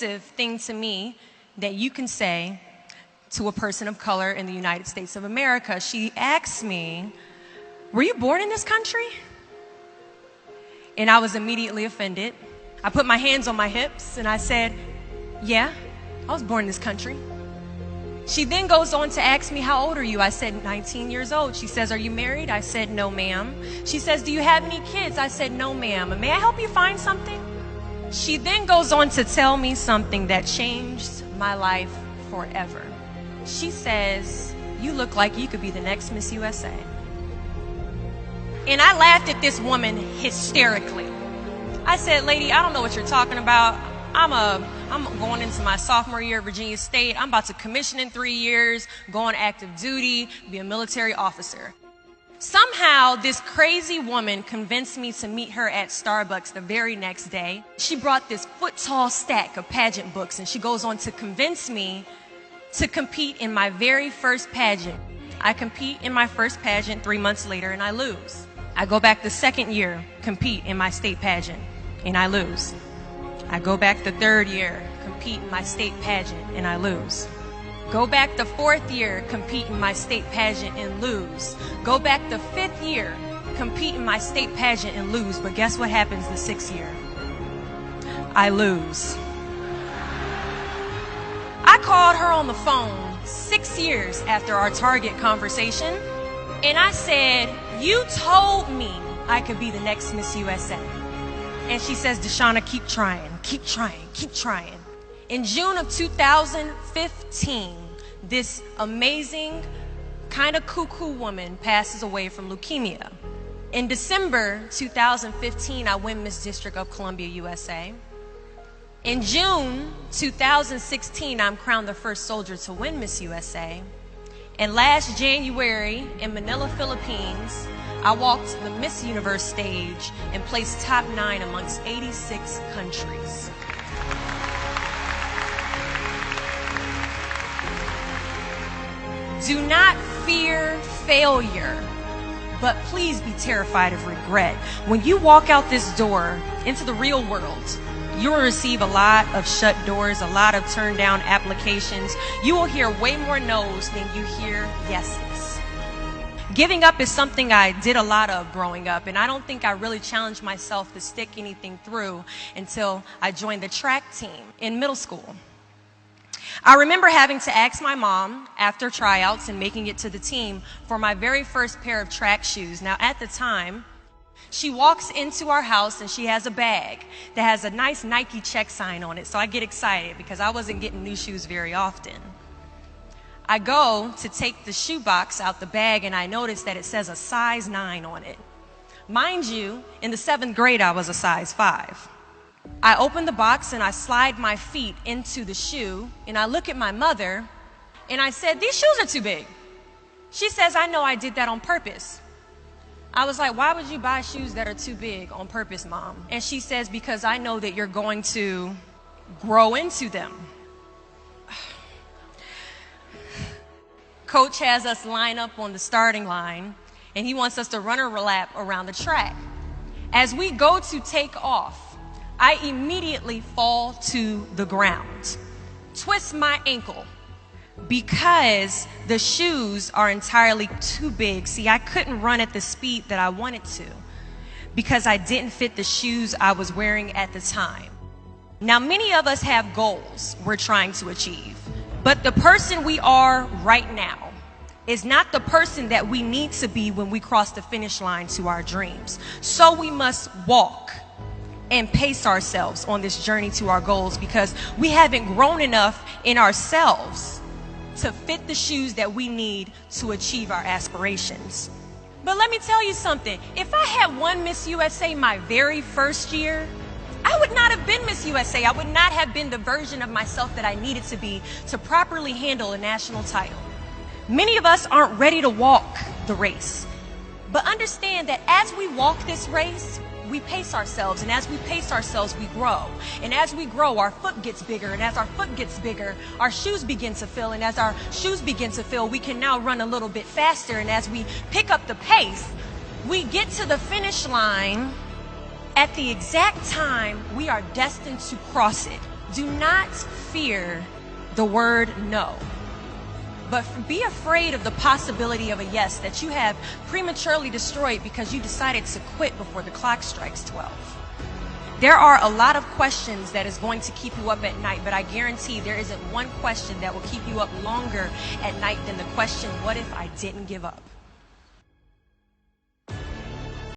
thing to me that you can say to a person of color in the United States of America. She asked me, "Were you born in this country?" And I was immediately offended. I put my hands on my hips and I said, "Yeah, I was born in this country." She then goes on to ask me, "How old are you?" I said, 19 years old. She says, "Are you married?" I said, "No, ma'am." She says, "Do you have any kids?" I said, "No, ma'am." "May I help you find something?" She then goes on to tell me something that changed my life forever. She says, "You look like you could be the next Miss USA." And I laughed at this woman hysterically. I said, "Lady, I don't know what you're talking about. I'm going into my sophomore year at Virginia State. I'm about to commission in 3 years, go on active duty, be a military officer." Somehow, this crazy woman convinced me to meet her at Starbucks the very next day. She brought this foot-tall stack of pageant books, and she goes on to convince me to compete in my very first pageant. I compete in my first pageant 3 months later, and I lose. I go back the second year, compete in my state pageant, and I lose. I go back the third year, compete in my state pageant, and I lose. Go back the fourth year, compete in my state pageant and lose. Go back the fifth year, compete in my state pageant and lose. But guess what happens the sixth year? I lose. I called her on the phone 6 years after our Target conversation, and I said, "You told me I could be the next Miss USA." And she says, "Deshauna, keep trying, keep trying, keep trying." In June of 2015, this amazing, kind of cuckoo woman passes away from leukemia. In December 2015, I win Miss District of Columbia, USA. In June 2016, I'm crowned the first soldier to win Miss USA. And last January in Manila, Philippines, I walked the Miss Universe stage and placed top 9 amongst 86 countries. Do not fear failure, but please be terrified of regret. When you walk out this door into the real world, you will receive a lot of shut doors, a lot of turned down applications. You will hear way more no's than you hear yeses. Giving up is something I did a lot of growing up, and I don't think I really challenged myself to stick anything through until I joined the track team in middle school. I remember having to ask my mom after tryouts and making it to the team for my very first pair of track shoes. Now, at the time, she walks into our house and she has a bag that has a nice Nike check sign on it. So I get excited because I wasn't getting new shoes very often. I go to take the shoe box out the bag and I notice that it says a size 9 on it. Mind you, in the 7th grade, I was a size 5. I open the box and I slide my feet into the shoe and I look at my mother and I said, "These shoes are too big." She says, "I know I did that on purpose." I was like, "Why would you buy shoes that are too big on purpose, Mom?" And she says, "Because I know that you're going to grow into them." Coach has us line up on the starting line and he wants us to run a lap around the track. As we go to take off, I immediately fall to the ground, twist my ankle because the shoes are entirely too big. See, I couldn't run at the speed that I wanted to because I didn't fit the shoes I was wearing at the time. Now, many of us have goals we're trying to achieve, but the person we are right now is not the person that we need to be when we cross the finish line to our dreams. So we must walk and pace ourselves on this journey to our goals because we haven't grown enough in ourselves to fit the shoes that we need to achieve our aspirations. But let me tell you something. If I had won Miss USA my very first year, I would not have been Miss USA. I would not have been the version of myself that I needed to be to properly handle a national title. Many of us aren't ready to walk the race. But understand that as we walk this race, we pace ourselves, and as we pace ourselves, we grow. And as we grow, our foot gets bigger, and as our foot gets bigger, our shoes begin to fill, and as our shoes begin to fill, we can now run a little bit faster, and as we pick up the pace, we get to the finish line at the exact time we are destined to cross it. Do not fear the word no, but be afraid of the possibility of a yes that you have prematurely destroyed because you decided to quit before the clock strikes 12. There are a lot of questions that is going to keep you up at night, but I guarantee there isn't one question that will keep you up longer at night than the question, what if I didn't give up?